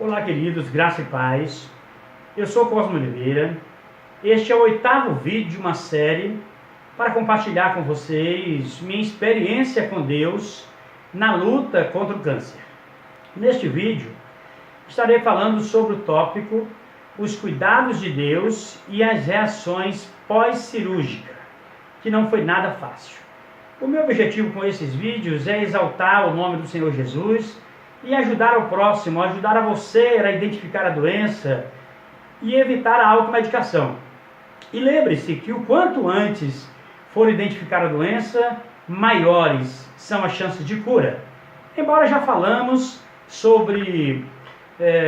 Olá, queridos, graça e paz. Eu sou Cosmo Oliveira. Este é o 8º vídeo de uma série para compartilhar com vocês minha experiência com Deus na luta contra o câncer. Neste vídeo, estarei falando sobre o tópico os cuidados de Deus e as reações pós-cirúrgica, que não foi nada fácil. O meu objetivo com esses vídeos é exaltar o nome do Senhor Jesus e ajudar o próximo, ajudar a você a identificar a doença e evitar a automedicação. E lembre-se que o quanto antes for identificar a doença, maiores são as chances de cura. Embora já falamos sobre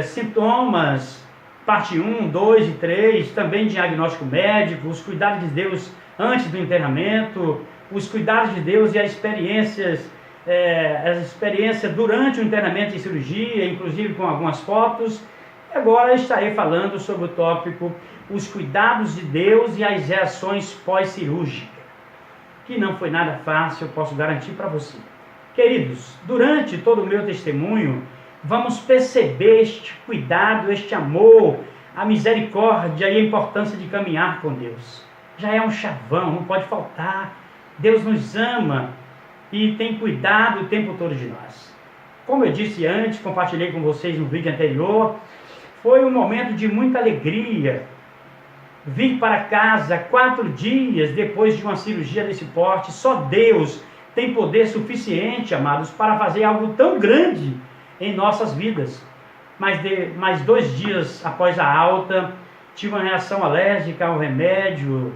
sintomas, parte 1, 2 e 3, também diagnóstico médico, os cuidados de Deus antes do internamento, os cuidados de Deus e as experiências durante o internamento e cirurgia, inclusive com algumas fotos. Agora estarei falando sobre o tópico os cuidados de Deus e as reações pós-cirúrgicas, que não foi nada fácil, eu posso garantir para você. Queridos, durante todo o meu testemunho, vamos perceber este cuidado, este amor, a misericórdia e a importância de caminhar com Deus. Já é um chavão, não pode faltar. Deus nos ama e tem cuidado o tempo todo de nós. Como eu disse antes, compartilhei com vocês no vídeo anterior, foi um momento de muita alegria. Vir para casa 4 dias depois de uma cirurgia desse porte. Só Deus tem poder suficiente, amados, para fazer algo tão grande em nossas vidas. Mas 2 dias após a alta, tive uma reação alérgica ao remédio,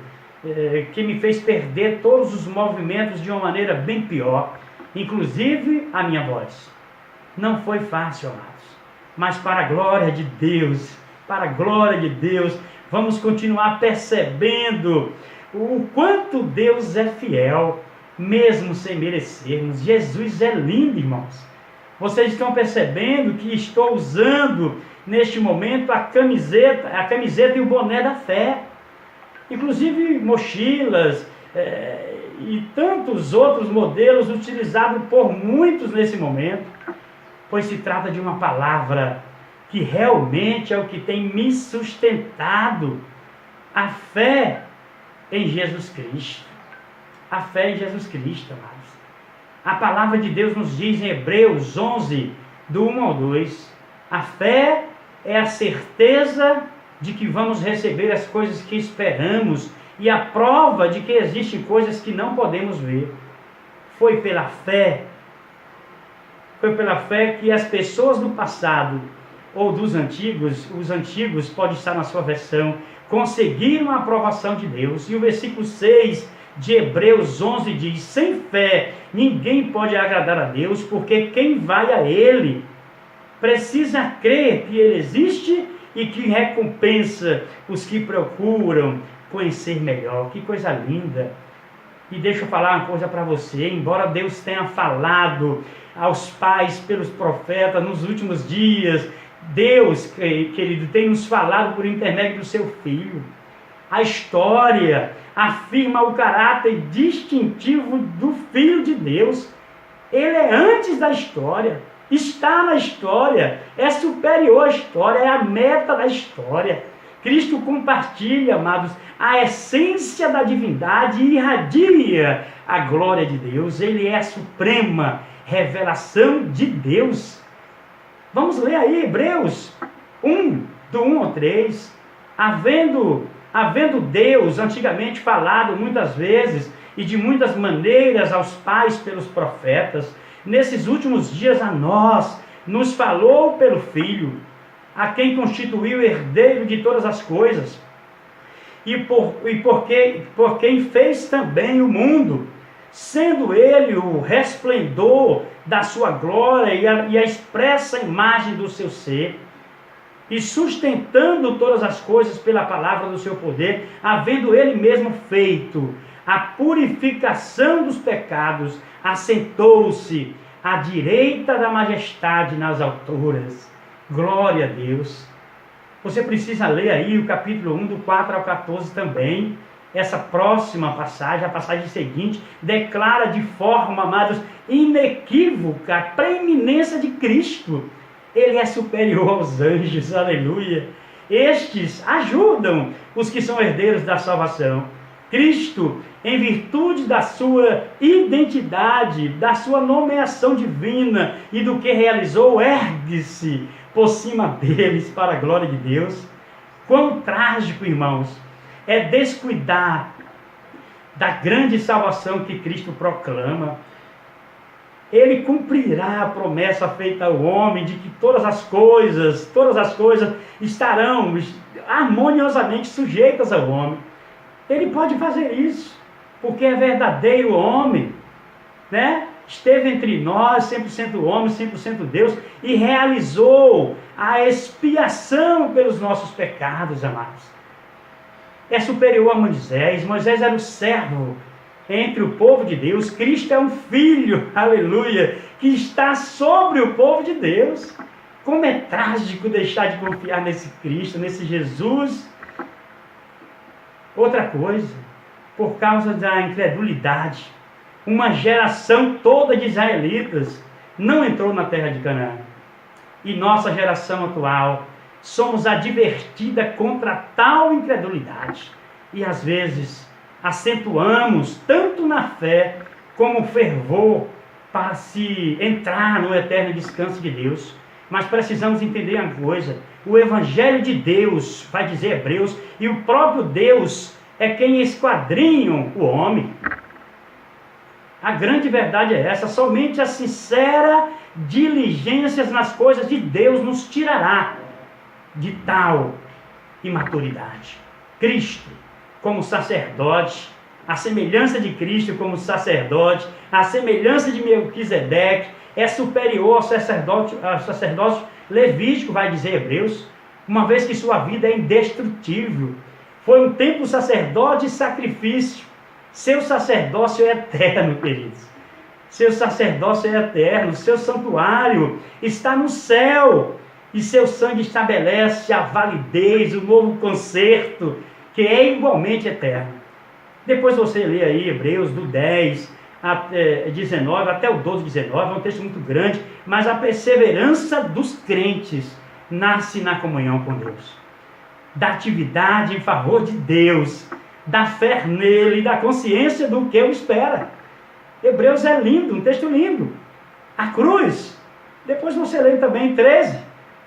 que me fez perder todos os movimentos de uma maneira bem pior, inclusive a minha voz. Não foi fácil, amados, mas para a glória de Deus, vamos continuar percebendo o quanto Deus é fiel, mesmo sem merecermos. Jesus é lindo, irmãos. Vocês estão percebendo que estou usando neste momento a camiseta e o boné da fé. Inclusive mochilas e tantos outros modelos utilizados por muitos nesse momento, pois se trata de uma palavra que realmente é o que tem me sustentado, a fé em Jesus Cristo. A fé em Jesus Cristo, amados. A palavra de Deus nos diz em Hebreus 11, do 1 ao 2, a fé é a certeza de que vamos receber as coisas que esperamos e a prova de que existem coisas que não podemos ver. Foi pela fé que as pessoas do passado ou dos antigos, os antigos pode estar na sua versão, conseguiram a aprovação de Deus. E o versículo 6 de Hebreus 11 diz: sem fé ninguém pode agradar a Deus, porque quem vai a Ele precisa crer que Ele existe e que recompensa os que procuram conhecer melhor. Que coisa linda! E deixa eu falar uma coisa para você. Embora Deus tenha falado aos pais pelos profetas nos últimos dias, Deus, querido, tem nos falado por intermédio do seu Filho. A história afirma o caráter distintivo do Filho de Deus. Ele é antes da história, está na história, é superior à história, é a meta da história. Cristo compartilha, amados, a essência da divindade e irradia a glória de Deus. Ele é a suprema revelação de Deus. Vamos ler aí Hebreus 1, do 1 ao 3. Havendo Deus antigamente falado muitas vezes e de muitas maneiras aos pais pelos profetas, nesses últimos dias a nós nos falou pelo Filho, a quem constituiu herdeiro de todas as coisas, e por quem fez também o mundo, sendo ele o resplendor da sua glória e a expressa imagem do seu ser, e sustentando todas as coisas pela palavra do seu poder, havendo ele mesmo feito a purificação dos pecados, assentou-se à direita da majestade nas alturas. Glória a Deus. Você precisa ler aí o capítulo 1, do 4 ao 14 também. Essa próxima passagem, a passagem seguinte, declara de forma, amados, inequívoca a preeminência de Cristo. Ele é superior aos anjos, aleluia. Estes ajudam os que são herdeiros da salvação. Cristo, em virtude da sua identidade, da sua nomeação divina e do que realizou, ergue-se por cima deles para a glória de Deus. Quão trágico, irmãos, é descuidar da grande salvação que Cristo proclama. Ele cumprirá a promessa feita ao homem de que todas as coisas estarão harmoniosamente sujeitas ao homem. Ele pode fazer isso, porque é verdadeiro homem, né? Esteve entre nós, 100% homem, 100% Deus, e realizou a expiação pelos nossos pecados, amados. É superior a Moisés. Moisés era o servo entre o povo de Deus. Cristo é um filho, aleluia, que está sobre o povo de Deus. Como é trágico deixar de confiar nesse Cristo, nesse Jesus. Outra coisa, por causa da incredulidade, uma geração toda de israelitas não entrou na terra de Canaã. E nossa geração atual, somos advertida contra tal incredulidade. E às vezes acentuamos tanto na fé como fervor para se entrar no eterno descanso de Deus. Mas precisamos entender uma coisa: o Evangelho de Deus, vai dizer Hebreus, e o próprio Deus é quem esquadrinha o homem. A grande verdade é essa: somente a sincera diligência nas coisas de Deus nos tirará de tal imaturidade. Cristo, como sacerdote, a semelhança de Cristo como sacerdote, a semelhança de Melquisedeque, é superior ao sacerdócio levítico, vai dizer Hebreus, uma vez que sua vida é indestrutível. Foi um tempo sacerdote e sacrifício. Seu sacerdócio é eterno, queridos. Seu sacerdócio é eterno, seu santuário está no céu. E seu sangue estabelece a validez, o novo concerto, que é igualmente eterno. Depois você lê aí Hebreus do 10 até 19, até o 12, 19, é um texto muito grande, mas a perseverança dos crentes nasce na comunhão com Deus, da atividade em favor de Deus, da fé nele, da consciência do que o espera. Hebreus é lindo, um texto lindo. A cruz, depois você lê também 13,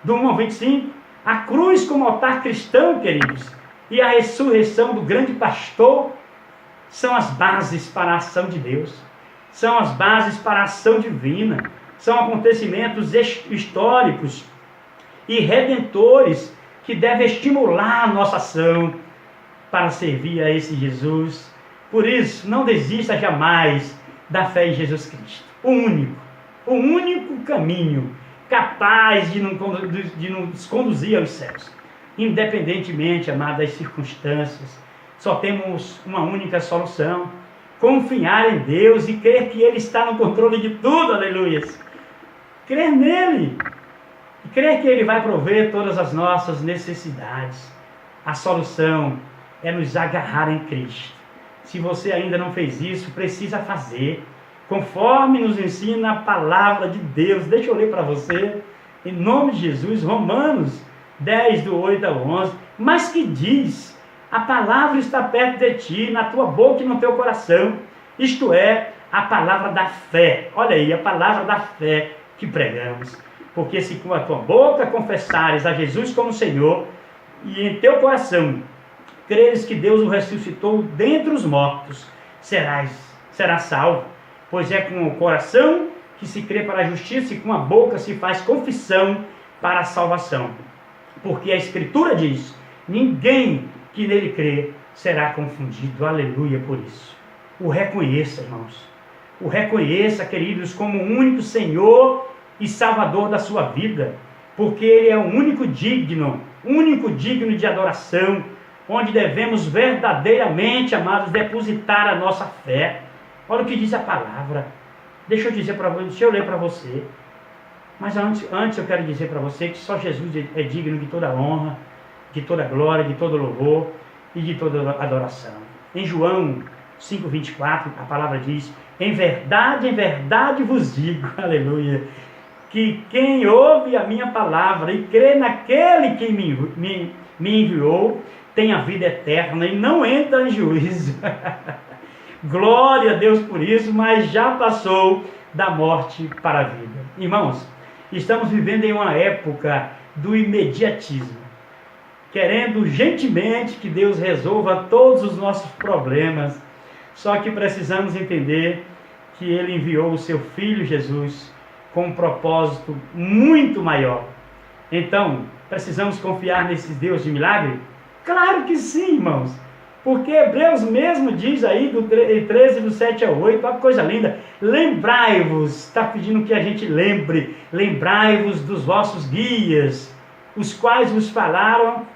do 1 ao 25, a cruz como altar cristão, queridos, e a ressurreição do grande pastor são as bases para a ação de Deus, são as bases para a ação divina, são acontecimentos históricos e redentores que devem estimular a nossa ação para servir a esse Jesus. Por isso, não desista jamais da fé em Jesus Cristo, o único caminho capaz de nos conduzir aos céus. Independentemente, amado, das circunstâncias, só temos uma única solução: confiar em Deus e crer que Ele está no controle de tudo, aleluia. Crer nele, e crer que Ele vai prover todas as nossas necessidades. A solução é nos agarrar em Cristo. Se você ainda não fez isso, precisa fazer, conforme nos ensina a palavra de Deus. Deixa eu ler para você, em nome de Jesus, Romanos 10, do 8 ao 11, mas que diz: a palavra está perto de ti, na tua boca e no teu coração, isto é, a palavra da fé. Olha aí, a palavra da fé que pregamos. Porque se com a tua boca confessares a Jesus como Senhor, e em teu coração creres que Deus o ressuscitou dentre os mortos, serás salvo. Pois é com o coração que se crê para a justiça, e com a boca se faz confissão para a salvação. Porque a Escritura diz: ninguém que nele crê será confundido. Aleluia por isso. O reconheça, irmãos. O reconheça, queridos, como o único Senhor e Salvador da sua vida. Porque Ele é o único digno de adoração, onde devemos verdadeiramente, amados, depositar a nossa fé. Olha o que diz a palavra. Deixa eu ler para você. Mas antes eu quero dizer para você que só Jesus é digno de toda honra, de toda glória, de todo louvor e de toda adoração. Em João 5,24, a palavra diz: em verdade vos digo, aleluia, que quem ouve a minha palavra e crê naquele que me enviou, tem a vida eterna e não entra em juízo. Glória a Deus por isso, mas já passou da morte para a vida. Irmãos, estamos vivendo em uma época do imediatismo, querendo urgentemente que Deus resolva todos os nossos problemas. Só que precisamos entender que Ele enviou o seu Filho Jesus com um propósito muito maior. Então, precisamos confiar nesse Deus de milagre? Claro que sim, irmãos. Porque Hebreus mesmo diz aí, do 13, do 7 ao 8, uma coisa linda. Lembrai-vos, está pedindo que a gente lembre, lembrai-vos dos vossos guias, os quais vos falaram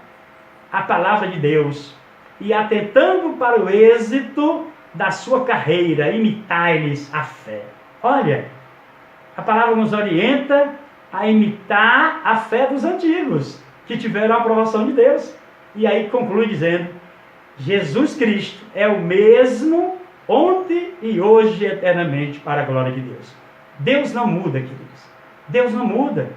a palavra de Deus, e atentando para o êxito da sua carreira, imitai-lhes a fé. Olha, a palavra nos orienta a imitar a fé dos antigos, que tiveram a aprovação de Deus. E aí conclui dizendo, Jesus Cristo é o mesmo ontem e hoje eternamente para a glória de Deus. Deus não muda, queridos. Deus não muda.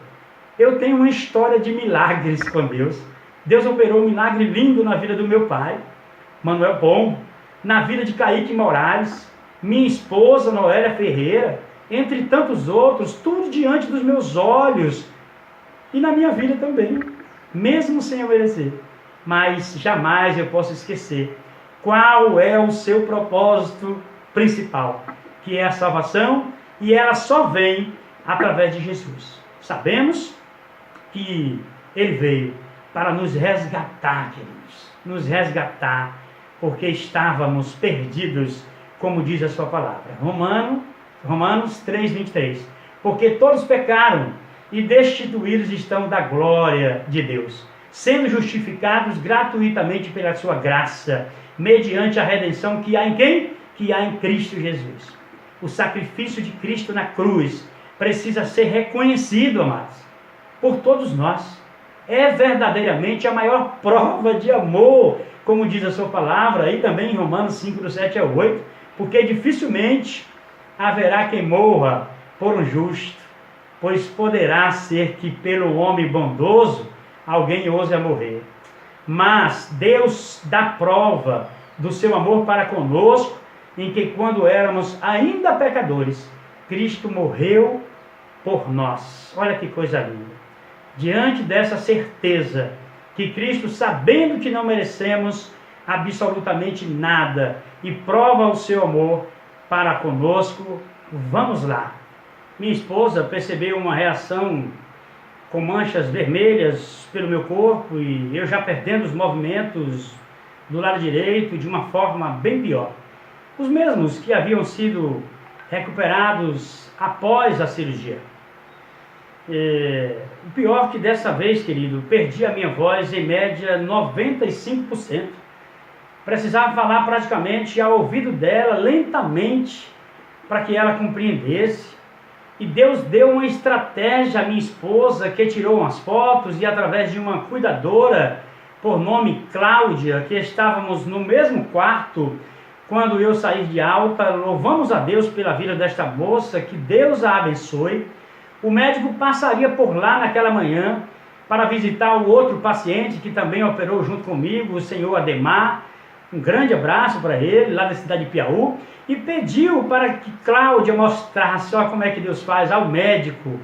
Eu tenho uma história de milagres com Deus. Deus operou um milagre lindo na vida do meu pai, Manuel Pombo, na vida de Kaique Moraes, minha esposa Noélia Ferreira, entre tantos outros, tudo diante dos meus olhos, e na minha vida também, mesmo sem eu merecer. Mas jamais eu posso esquecer qual é o seu propósito principal, que é a salvação, e ela só vem através de Jesus. Sabemos que Ele veio para nos resgatar, queridos, nos resgatar, porque estávamos perdidos, como diz a sua palavra. Romanos 3:23. Porque todos pecaram e destituídos estão da glória de Deus, sendo justificados gratuitamente pela sua graça, mediante a redenção que há em quem? Que há em Cristo Jesus. O sacrifício de Cristo na cruz precisa ser reconhecido, amados, por todos nós. É verdadeiramente a maior prova de amor, como diz a sua palavra, e também em Romanos 5, do 7 ao 8, porque dificilmente haverá quem morra por um justo, pois poderá ser que pelo homem bondoso alguém ouse a morrer. Mas Deus dá prova do seu amor para conosco, em que quando éramos ainda pecadores, Cristo morreu por nós. Olha que coisa linda. Diante dessa certeza que Cristo, sabendo que não merecemos absolutamente nada, e prova o seu amor para conosco, vamos lá. Minha esposa percebeu uma reação com manchas vermelhas pelo meu corpo, e eu já perdendo os movimentos do lado direito de uma forma bem pior. Os mesmos que haviam sido recuperados após a cirurgia. O pior que dessa vez, querido, perdi a minha voz em média 95%. Precisava falar praticamente ao ouvido dela, lentamente, para que ela compreendesse. E Deus deu uma estratégia à minha esposa, que tirou umas fotos, e através de uma cuidadora, por nome Cláudia, que estávamos no mesmo quarto, quando eu saí de alta, louvamos a Deus pela vida desta moça, que Deus a abençoe. O médico passaria por lá naquela manhã para visitar o outro paciente que também operou junto comigo, o senhor Ademar. Um grande abraço para ele, lá da cidade de Piauí. E pediu para que Cláudia mostrasse como é que Deus faz ao médico.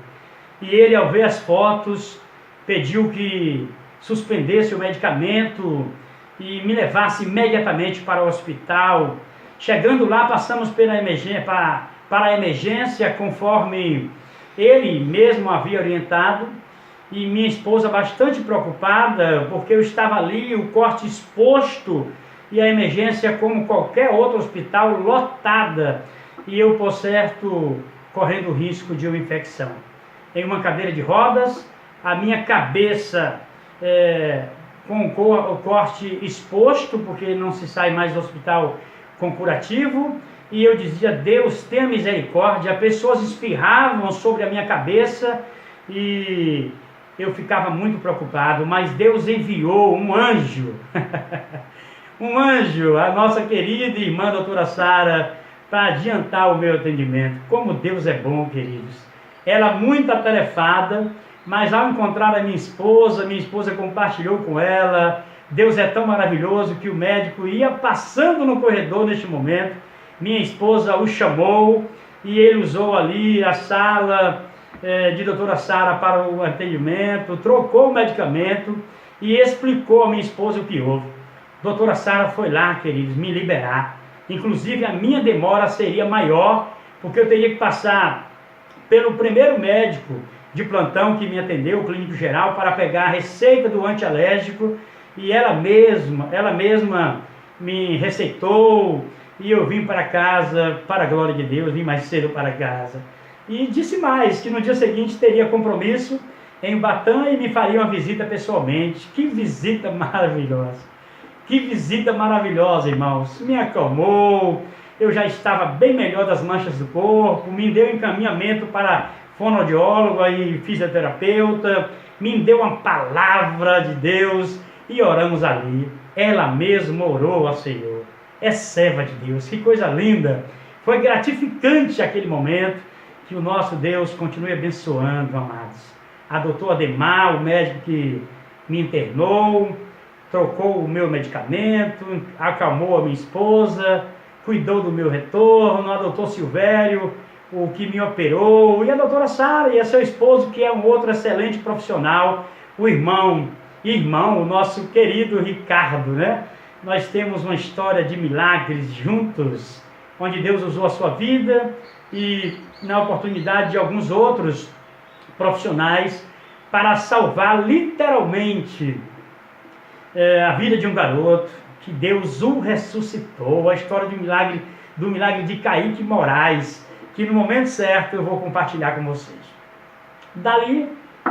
E ele, ao ver as fotos, pediu que suspendesse o medicamento e me levasse imediatamente para o hospital. Chegando lá, passamos pela emergência, para a emergência, conforme ele mesmo havia orientado, e minha esposa bastante preocupada, porque eu estava ali, o corte exposto, e a emergência, como qualquer outro hospital, lotada, e eu, por certo, correndo o risco de uma infecção. Em uma cadeira de rodas, a minha cabeça com o corte exposto, porque não se sai mais do hospital com curativo, e eu dizia, Deus, tenha misericórdia. Pessoas espirravam sobre a minha cabeça e eu ficava muito preocupado, mas Deus enviou um anjo, um anjo, a nossa querida irmã doutora Sara, para adiantar o meu atendimento. Como Deus é bom, queridos. ela muito atarefada, mas ao encontrar a minha esposa compartilhou com ela. Deus é tão maravilhoso que o médico ia passando no corredor neste momento, minha esposa o chamou e ele usou ali a sala de doutora Sara para o atendimento, trocou o medicamento e explicou a minha esposa o que houve. Doutora Sara foi lá, queridos, me liberar. Inclusive a minha demora seria maior, porque eu teria que passar pelo primeiro médico de plantão que me atendeu, o clínico geral, para pegar a receita do antialérgico, e ela mesma me receitou, e eu vim para casa, para a glória de Deus, vim mais cedo para casa. E disse mais, que no dia seguinte teria compromisso em Ubatã e me faria uma visita pessoalmente. Que visita maravilhosa! Que visita maravilhosa, irmãos! Me acalmou, eu já estava bem melhor das manchas do corpo, me deu encaminhamento para fonoaudiólogo e fisioterapeuta, me deu uma palavra de Deus e oramos ali. Ela mesma orou ao Senhor. É serva de Deus, que coisa linda! Foi gratificante aquele momento. Que o nosso Deus continue abençoando, amados. A doutora Ademar, o médico que me internou, trocou o meu medicamento, acalmou a minha esposa, cuidou do meu retorno, a doutor Silvério, o que me operou, e a doutora Sara, e a seu esposo, que é um outro excelente profissional, o irmão, o nosso querido Ricardo, né? Nós temos uma história de milagres juntos, onde Deus usou a sua vida e na oportunidade de alguns outros profissionais para salvar literalmente a vida de um garoto, que Deus o ressuscitou. A história do milagre de Kaique Moraes, que no momento certo eu vou compartilhar com vocês.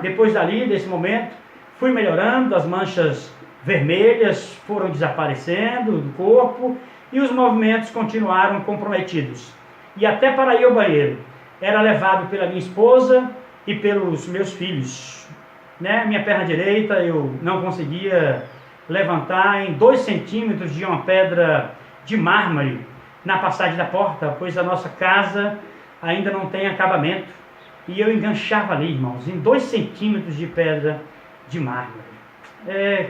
Depois desse momento, fui melhorando, as manchas vermelhas foram desaparecendo do corpo e os movimentos continuaram comprometidos. E até para ir ao banheiro, era levado pela minha esposa e pelos meus filhos. Né? Minha perna direita eu não conseguia levantar em 2 centímetros de uma pedra de mármore na passagem da porta, pois a nossa casa ainda não tem acabamento. E eu enganchava ali, irmãos, em 2 centímetros de pedra de mármore. É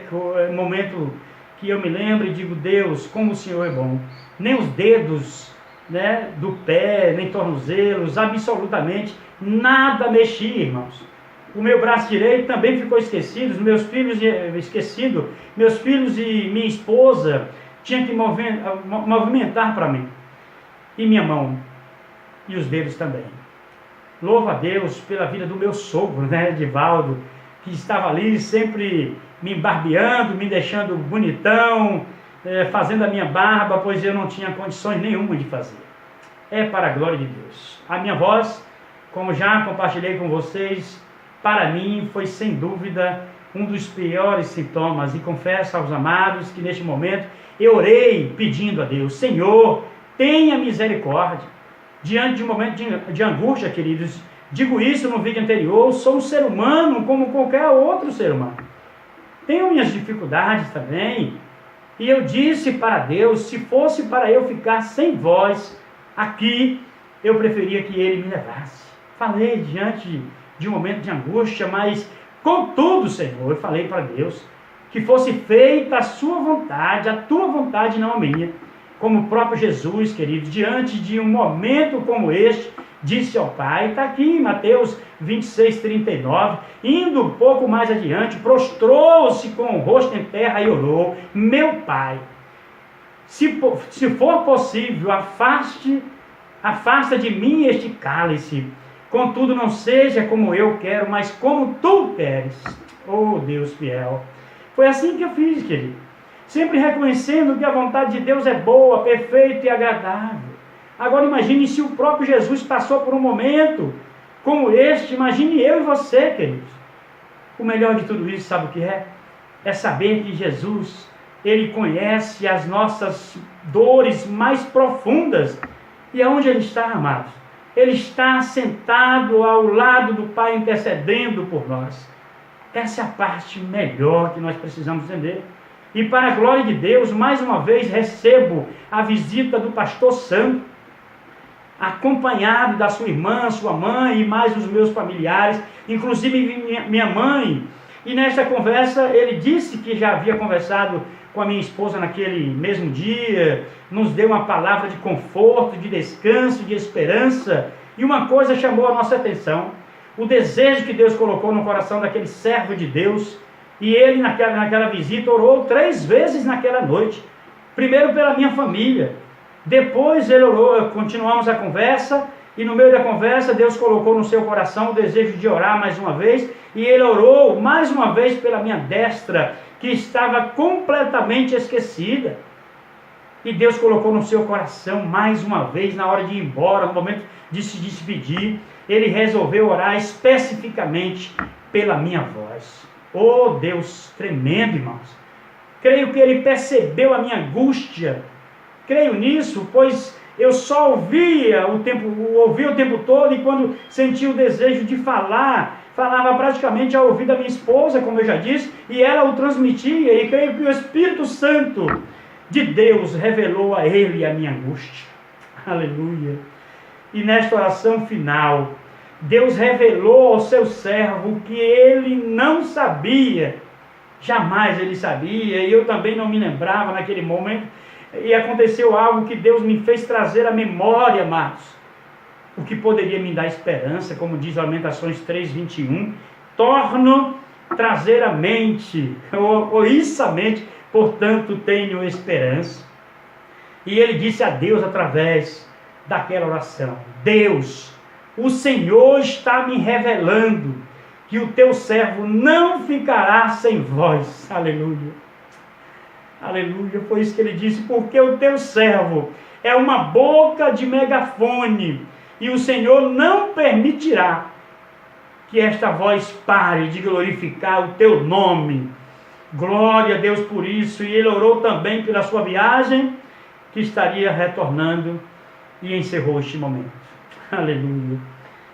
um momento que eu me lembro e digo, Deus, como o Senhor é bom. Nem os dedos, né, do pé, nem tornozelos, absolutamente nada mexia, irmãos. O meu braço direito também ficou esquecido, meus filhos e minha esposa tinham que movimentar para mim. E minha mão, e os dedos também. Louvo a Deus pela vida do meu sogro, né, Edivaldo, que estava ali sempre me barbeando, me deixando bonitão, fazendo a minha barba, pois eu não tinha condições nenhuma de fazer. É para a glória de Deus. A minha voz, como já compartilhei com vocês, para mim foi sem dúvida um dos piores sintomas, e confesso aos amados que neste momento eu orei pedindo a Deus, Senhor, tenha misericórdia. Diante de um momento de angústia, queridos, digo isso no vídeo anterior, sou um ser humano como qualquer outro ser humano. Tenho minhas dificuldades também, e eu disse para Deus, se fosse para eu ficar sem voz aqui, eu preferia que Ele me levasse. Falei diante de um momento de angústia, mas contudo, Senhor, eu falei para Deus, que fosse feita a sua vontade, a tua vontade, não a minha. Como o próprio Jesus, querido, diante de um momento como este, disse ao Pai, está aqui em Mateus 26:39, indo um pouco mais adiante, prostrou-se com o rosto em terra e orou, meu Pai, se for possível, afasta de mim este cálice, contudo não seja como eu quero, mas como tu queres. Oh Deus fiel, foi assim que eu fiz, querido, sempre reconhecendo que a vontade de Deus é boa, perfeita e agradável. Agora imagine se o próprio Jesus passou por um momento como este, imagine eu e você, queridos. O melhor de tudo isso, sabe o que é? É saber que Jesus, Ele conhece as nossas dores mais profundas. E aonde Ele está, amados? Ele está sentado ao lado do Pai, intercedendo por nós. Essa é a parte melhor que nós precisamos entender. E para a glória de Deus, mais uma vez recebo a visita do pastor Santo. acompanhado da sua irmã, sua mãe e mais os meus familiares, inclusive minha mãe. E nesta conversa ele disse que já havia conversado com a minha esposa naquele mesmo dia, nos deu uma palavra de conforto, de descanso, de esperança. E uma coisa chamou a nossa atenção: o desejo que Deus colocou no coração daquele servo de Deus. E ele naquela visita orou 3 vezes naquela noite. Primeiro pela minha família, depois ele orou, continuamos a conversa, e no meio da conversa Deus colocou no seu coração o desejo de orar mais uma vez, e ele orou mais uma vez pela minha destra, que estava completamente esquecida. E Deus colocou no seu coração mais uma vez, na hora de ir embora, no momento de se despedir, ele resolveu orar especificamente pela minha voz. Oh Deus tremendo, irmãos! Creio que ele percebeu a minha angústia. Creio nisso, pois eu só ouvia o tempo todo, e quando sentia o desejo de falar, falava praticamente ao ouvido da minha esposa, como eu já disse, e ela o transmitia, e creio que o Espírito Santo de Deus revelou a ele a minha angústia. Aleluia! E nesta oração final, Deus revelou ao seu servo que ele não sabia, jamais ele sabia, e eu também não me lembrava naquele momento, e aconteceu algo que Deus me fez trazer à memória, amados, o que poderia me dar esperança, como diz Lamentações 3:21, torno trazer à mente, ou isso a mente, portanto tenho esperança. E ele disse a Deus através daquela oração: Deus, o Senhor está me revelando que o teu servo não ficará sem voz. Aleluia. Aleluia, foi isso que ele disse, porque o teu servo é uma boca de megafone, e o Senhor não permitirá que esta voz pare de glorificar o teu nome. Glória a Deus por isso. E ele orou também pela sua viagem, que estaria retornando, e encerrou este momento. Aleluia.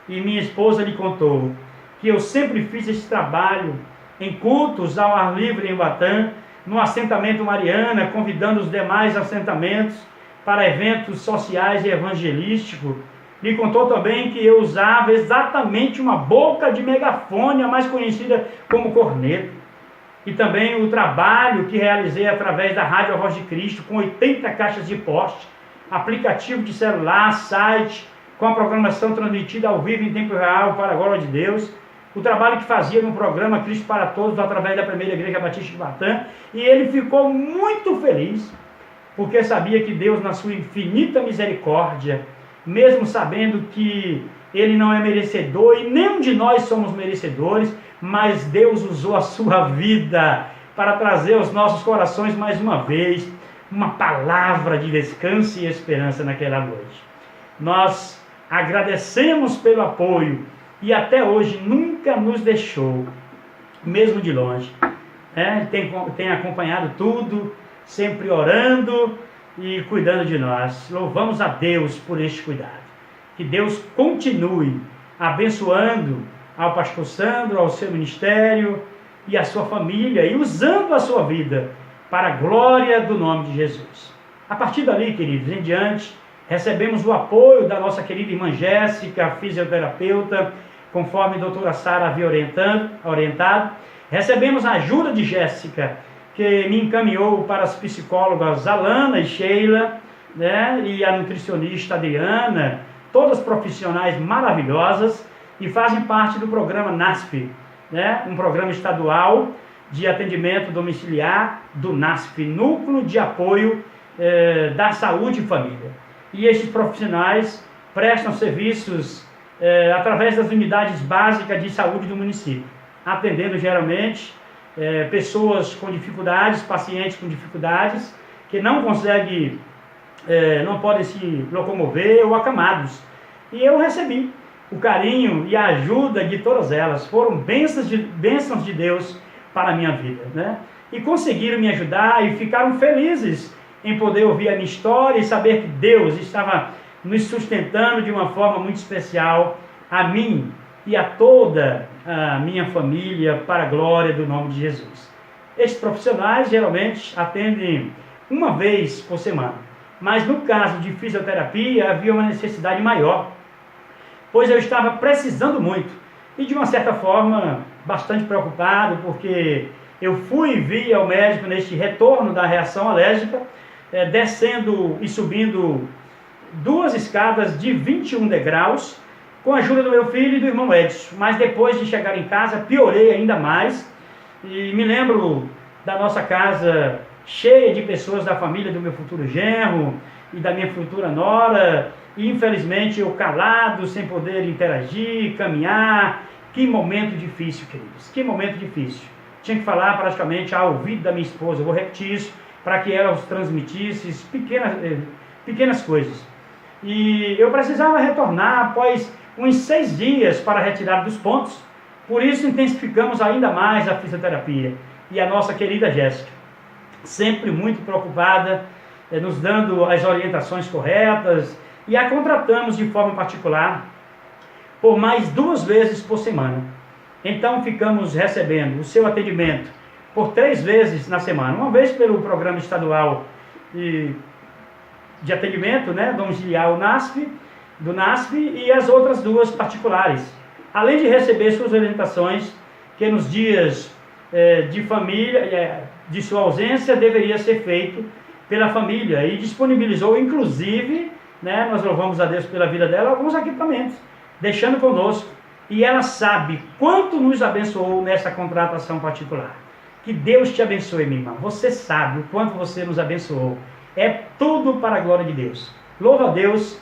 E minha esposa lhe contou que eu sempre fiz esse trabalho em cultos ao ar livre em Ubatã, no assentamento Mariana, convidando os demais assentamentos para eventos sociais e evangelísticos. Lhe contou também que eu usava exatamente uma boca de megafone, a mais conhecida como corneta. E também o trabalho que realizei através da Rádio A Voz de Cristo, com 80 caixas de poste, aplicativo de celular, site, com a programação transmitida ao vivo em tempo real para a glória de Deus. O trabalho que fazia no programa Cristo para Todos, através da Primeira Igreja Batista de Ubatã. E ele ficou muito feliz, porque sabia que Deus, na sua infinita misericórdia, mesmo sabendo que ele não é merecedor, e nenhum de nós somos merecedores, mas Deus usou a sua vida para trazer aos nossos corações mais uma vez uma palavra de descanso e esperança naquela noite. Nós agradecemos pelo apoio, e até hoje nunca nos deixou, mesmo de longe. Tem acompanhado tudo, sempre orando e cuidando de nós. Louvamos a Deus por este cuidado. Que Deus continue abençoando ao pastor Sandro, ao seu ministério e à sua família, e usando a sua vida para a glória do nome de Jesus. A partir dali, queridos, em diante, recebemos o apoio da nossa querida irmã Jéssica, fisioterapeuta, conforme a doutora Sara havia orientado. Recebemos a ajuda de Jéssica, que me encaminhou para as psicólogas Alana e Sheila, e a nutricionista Adriana, todas profissionais maravilhosas, e fazem parte do programa NASP, um programa estadual de atendimento domiciliar do NASP, Núcleo de Apoio da Saúde e Família. E estes profissionais prestam serviços através das unidades básicas de saúde do município, atendendo geralmente pessoas com dificuldades, pacientes com dificuldades, que não conseguem, não podem se locomover, ou acamados. E eu recebi o carinho e a ajuda de todas elas. Foram bênçãos de Deus para a minha vida, E conseguiram me ajudar e ficaram felizes em poder ouvir a minha história e saber que Deus estava nos sustentando de uma forma muito especial, a mim e a toda a minha família, para a glória do nome de Jesus. Estes profissionais geralmente atendem uma vez por semana, mas no caso de fisioterapia havia uma necessidade maior, pois eu estava precisando muito e de uma certa forma bastante preocupado, porque eu fui e vi ao médico neste retorno da reação alérgica, descendo e subindo 2 escadas de 21 degraus, com a ajuda do meu filho e do irmão Edson. Mas depois de chegar em casa, piorei ainda mais. E me lembro da nossa casa cheia de pessoas da família do meu futuro genro e da minha futura nora. E infelizmente eu calado, sem poder interagir, caminhar. Que momento difícil, queridos. Que momento difícil. Tinha que falar praticamente ao ouvido da minha esposa. Eu vou repetir isso para que ela os transmitisse pequenas coisas. E eu precisava retornar após uns 6 dias para a retirada dos pontos. Por isso intensificamos ainda mais a fisioterapia. E a nossa querida Jéssica, sempre muito preocupada, nos dando as orientações corretas, e a contratamos de forma particular por mais 2 vezes por semana. Então ficamos recebendo o seu atendimento por 3 vezes na semana. Uma vez pelo programa estadual de atendimento, domiciliar, do NASF, e as outras 2 particulares. Além de receber suas orientações, que nos dias de família, de sua ausência, deveria ser feito pela família, e disponibilizou, inclusive, nós louvamos a Deus pela vida dela, alguns equipamentos, deixando conosco, e ela sabe quanto nos abençoou nessa contratação particular. Que Deus te abençoe, minha irmã. Você sabe o quanto você nos abençoou. É tudo para a glória de Deus. Louvo a Deus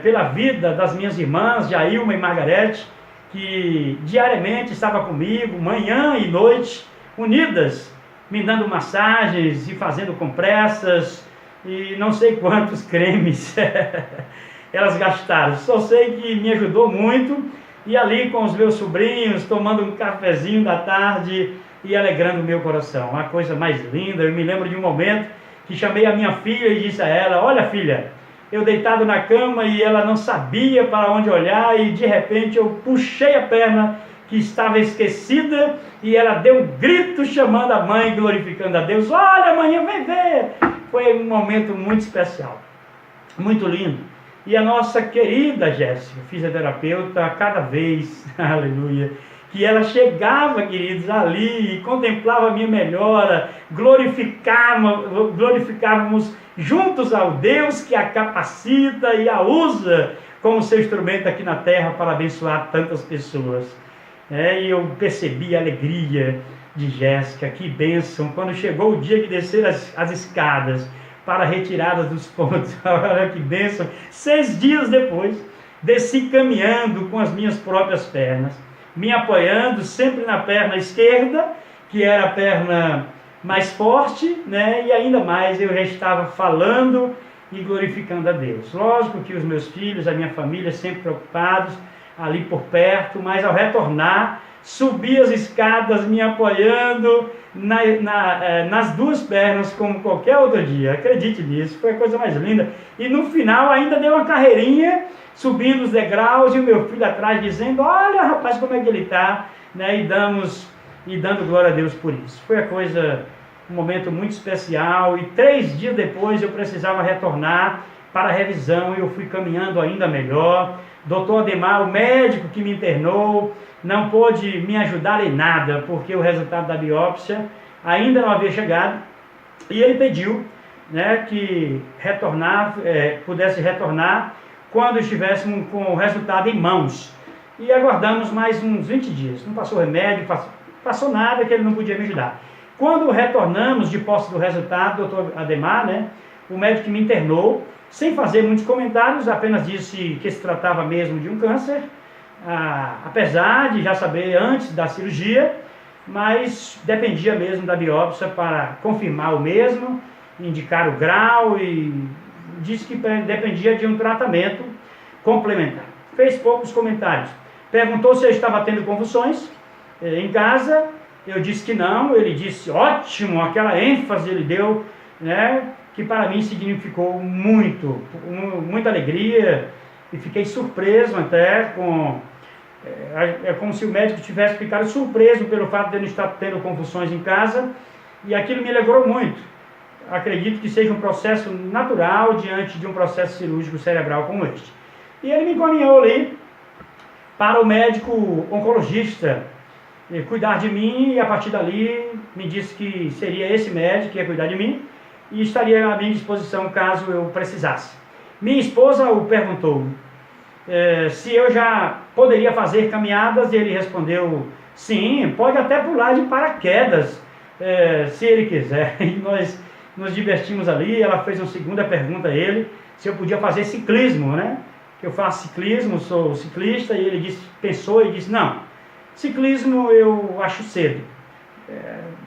pela vida das minhas irmãs, Jailma e Margarete, que diariamente estava comigo, manhã e noite, unidas, me dando massagens e fazendo compressas, e não sei quantos cremes elas gastaram. Só sei que me ajudou muito, e ali com os meus sobrinhos, tomando um cafezinho da tarde e alegrando o meu coração. Uma coisa mais linda. Eu me lembro de um momento que chamei a minha filha e disse a ela: olha, filha, eu deitado na cama e ela não sabia para onde olhar, e de repente eu puxei a perna que estava esquecida e ela deu um grito chamando a mãe, glorificando a Deus. Olha, amanhã vem ver. Foi um momento muito especial, muito lindo. E a nossa querida Jéssica, fisioterapeuta, cada vez, aleluia, que ela chegava, queridos, ali e contemplava a minha melhora, glorificávamos juntos ao Deus que a capacita e a usa como seu instrumento aqui na terra para abençoar tantas pessoas. E eu percebi a alegria de Jéssica, que bênção, quando chegou o dia de descer as escadas para a retirada dos pontos. Olha que bênção. 6 dias depois, desci caminhando com as minhas próprias pernas, me apoiando sempre na perna esquerda, que era a perna mais forte, e ainda mais eu já estava falando e glorificando a Deus. Lógico que os meus filhos, a minha família, sempre preocupados, ali por perto, mas ao retornar, subi as escadas me apoiando nas 2 pernas, como qualquer outro dia. Acredite nisso, foi a coisa mais linda. E no final ainda deu uma carreirinha, subindo os degraus, e o meu filho atrás dizendo: olha, rapaz, como é que ele está, e dando glória a Deus por isso. Foi um momento muito especial, e 3 dias depois eu precisava retornar para a revisão, e eu fui caminhando ainda melhor. Dr. Ademar, o médico que me internou, não pôde me ajudar em nada, porque o resultado da biópsia ainda não havia chegado, e ele pediu que pudesse retornar quando estivéssemos com o resultado em mãos. E aguardamos mais uns 20 dias. Não passou remédio, passou nada, que ele não podia me ajudar. Quando retornamos de posse do resultado, Dr. Ademar, o médico que me internou, sem fazer muitos comentários, apenas disse que se tratava mesmo de um câncer, apesar de já saber antes da cirurgia, mas dependia mesmo da biópsia para confirmar o mesmo, indicar o grau, e disse que dependia de um tratamento complementar. Fez poucos comentários. Perguntou se eu estava tendo convulsões em casa. Eu disse que não. Ele disse: ótimo, aquela ênfase ele deu, que para mim significou muita alegria, e fiquei surpreso até é como se o médico tivesse ficado surpreso pelo fato de eu não estar tendo convulsões em casa, e aquilo me alegrou muito. acredito que seja um processo natural diante de um processo cirúrgico cerebral como este. E ele me encaminhou ali para o médico oncologista cuidar de mim, e a partir dali me disse que seria esse médico que ia cuidar de mim e estaria à minha disposição caso eu precisasse. Minha esposa o perguntou se eu já poderia fazer caminhadas, e ele respondeu: sim, pode até pular de paraquedas, se ele quiser. E nós nos divertimos ali. Ela fez uma segunda pergunta a ele, se eu podia fazer ciclismo, né? Que eu faço ciclismo, sou ciclista, e ele pensou e disse: não, ciclismo eu acho cedo,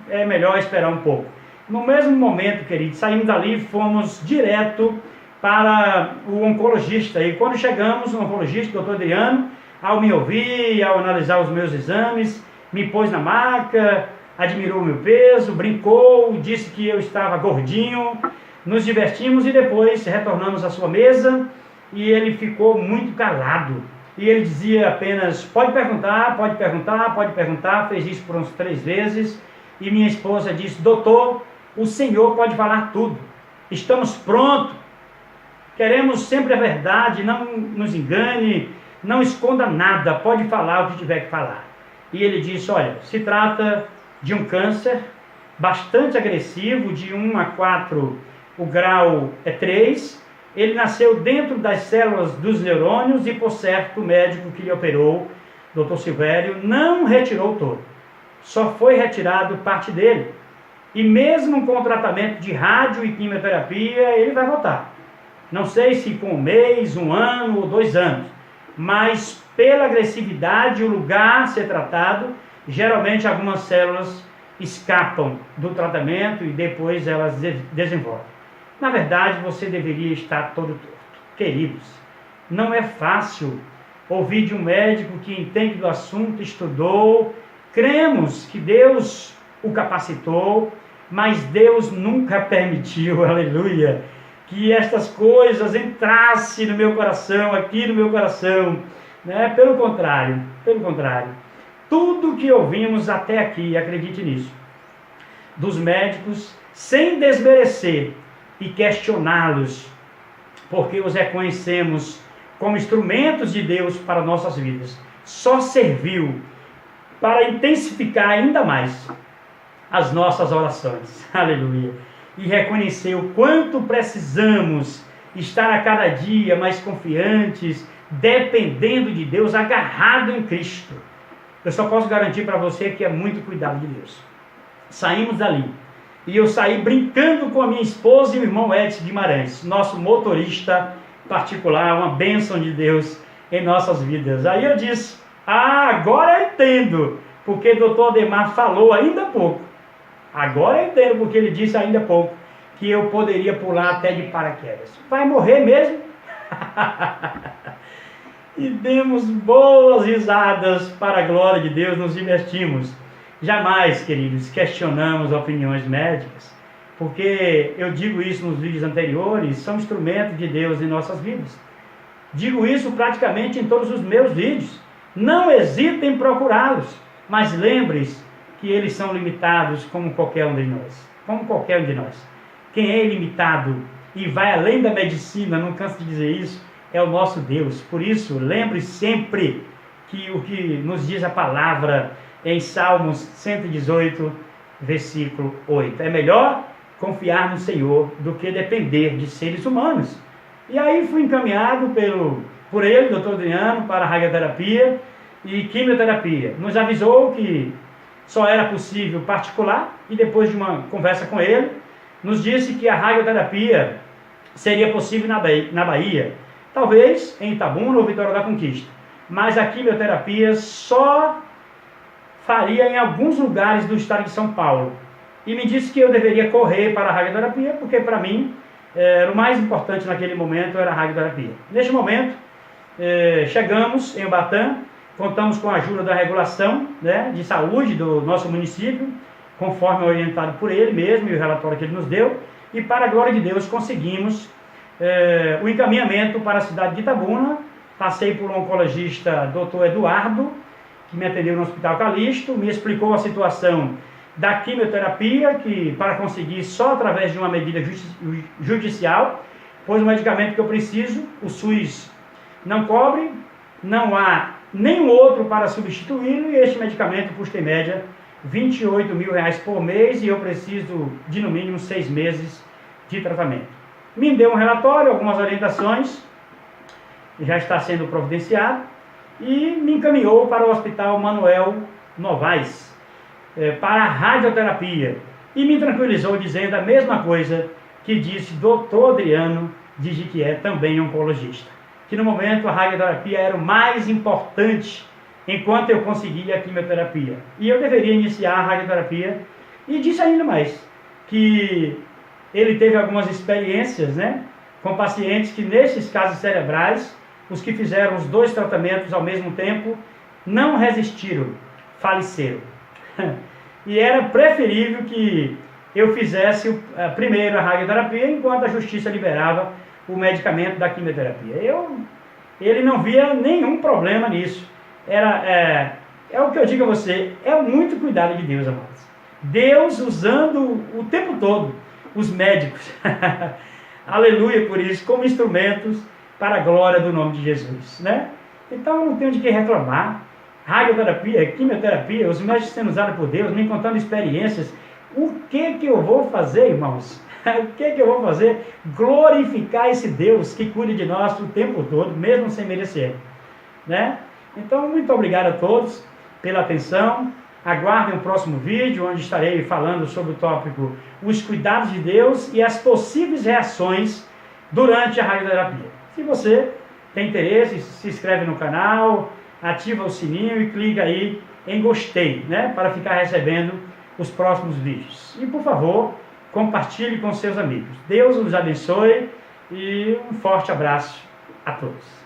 é melhor esperar um pouco. No mesmo momento, querido, saímos dali e fomos direto para o oncologista. E quando chegamos, o oncologista, o doutor Adriano, ao me ouvir, ao analisar os meus exames, me pôs na maca, admirou o meu peso, brincou, disse que eu estava gordinho, nos divertimos e depois retornamos à sua mesa e ele ficou muito calado. E ele dizia apenas: pode perguntar, pode perguntar, pode perguntar. Fez isso por uns 3 vezes. E minha esposa disse: doutor, o senhor pode falar tudo, estamos prontos, queremos sempre a verdade, não nos engane, não esconda nada, pode falar o que tiver que falar. E ele disse: olha, se trata de um câncer bastante agressivo, de 1 a 4, o grau é 3, ele nasceu dentro das células dos neurônios e, por certo, o médico que lhe operou, Dr. Silvério, não retirou todo, só foi retirado parte dele. E mesmo com o tratamento de rádio e quimioterapia, ele vai voltar. Não sei se com 1 mês, 1 ano ou 2 anos, mas pela agressividade e o lugar ser tratado, geralmente algumas células escapam do tratamento e depois elas desenvolvem. Na verdade, você deveria estar todo torto. Queridos, não é fácil ouvir de um médico que entende do assunto, estudou. Cremos que Deus o capacitou, mas Deus nunca permitiu, aleluia, que estas coisas entrassem no meu coração, aqui no meu coração, né? Pelo contrário, tudo que ouvimos até aqui, acredite nisso, dos médicos, sem desmerecer e questioná-los, porque os reconhecemos como instrumentos de Deus para nossas vidas, só serviu para intensificar ainda mais as nossas orações, aleluia, e reconhecer o quanto precisamos estar a cada dia mais confiantes, dependendo de Deus, agarrado em Cristo. Eu só posso garantir para você que é muito cuidado de Deus. Saímos dali, e eu saí brincando com a minha esposa e o irmão Edson Guimarães, nosso motorista particular, uma bênção de Deus em nossas vidas. Aí eu disse: agora eu entendo, porque o doutor Ademar falou ainda há pouco. Agora eu entendo porque ele disse ainda há pouco que eu poderia pular até de paraquedas. Vai morrer mesmo? E demos boas risadas para a glória de Deus, nos divertimos. Jamais, queridos, questionamos opiniões médicas, porque eu digo isso nos vídeos anteriores, são instrumentos de Deus em nossas vidas. Digo isso praticamente em todos os meus vídeos. Não hesitem em procurá-los, mas lembre-se que eles são limitados como qualquer um de nós. Como qualquer um de nós. Quem é ilimitado e vai além da medicina, não canso de dizer isso, é o nosso Deus. Por isso, lembre sempre que o que nos diz a palavra em Salmos 118, versículo 8. É melhor confiar no Senhor do que depender de seres humanos. E aí fui encaminhado por ele, doutor Adriano, para a radioterapia e quimioterapia. Nos avisou que só era possível particular, e depois de uma conversa com ele, nos disse que a radioterapia seria possível na Bahia, talvez em Itabuna ou Vitória da Conquista, mas a quimioterapia só faria em alguns lugares do estado de São Paulo. E me disse que eu deveria correr para a radioterapia, porque para mim o mais importante naquele momento era a radioterapia. Neste momento, chegamos em Ubatã, contamos com a ajuda da regulação, né, de saúde do nosso município, conforme orientado por ele mesmo e o relatório que ele nos deu, e para a glória de Deus conseguimos o encaminhamento para a cidade de Itabuna. Passei por um oncologista, Dr. Eduardo, que me atendeu no Hospital Calixto, me explicou a situação da quimioterapia, que para conseguir só através de uma medida judicial, pois o medicamento que eu preciso, o SUS não cobre, não há nenhum outro para substituí-lo, e este medicamento custa em média R$28 mil por mês, e eu preciso de no mínimo 6 meses de tratamento. Me deu um relatório, algumas orientações, já está sendo providenciado, e me encaminhou para o Hospital Manuel Novaes, para a radioterapia, e me tranquilizou dizendo a mesma coisa que disse Dr. Adriano de Jiquié, também oncologista, que no momento a radioterapia era o mais importante enquanto eu conseguia a quimioterapia, e eu deveria iniciar a radioterapia. E disse ainda mais, que ele teve algumas experiências, né, com pacientes que nesses casos cerebrais, os que fizeram os 2 tratamentos ao mesmo tempo, não resistiram, faleceram. E era preferível que eu fizesse primeiro a radioterapia, enquanto a justiça liberava o medicamento da quimioterapia. Ele não via nenhum problema nisso. É o que eu digo a você, é muito cuidado de Deus, amados. Deus usando o tempo todo os médicos, aleluia por isso, como instrumentos para a glória do nome de Jesus, né? Então não tenho de que reclamar. Radioterapia, quimioterapia, os médicos sendo usados por Deus, me contando experiências. O que eu vou fazer, irmãos? O que eu vou fazer? Glorificar esse Deus que cuida de nós o tempo todo, mesmo sem merecer, né? Então, muito obrigado a todos pela atenção. Aguardem o próximo vídeo, onde estarei falando sobre o tópico os cuidados de Deus e as possíveis reações durante a radioterapia. Se você tem interesse, se inscreve no canal, ativa o sininho e clica aí em gostei, né, para ficar recebendo os próximos vídeos. E por favor, compartilhe com seus amigos. Deus os abençoe e um forte abraço a todos.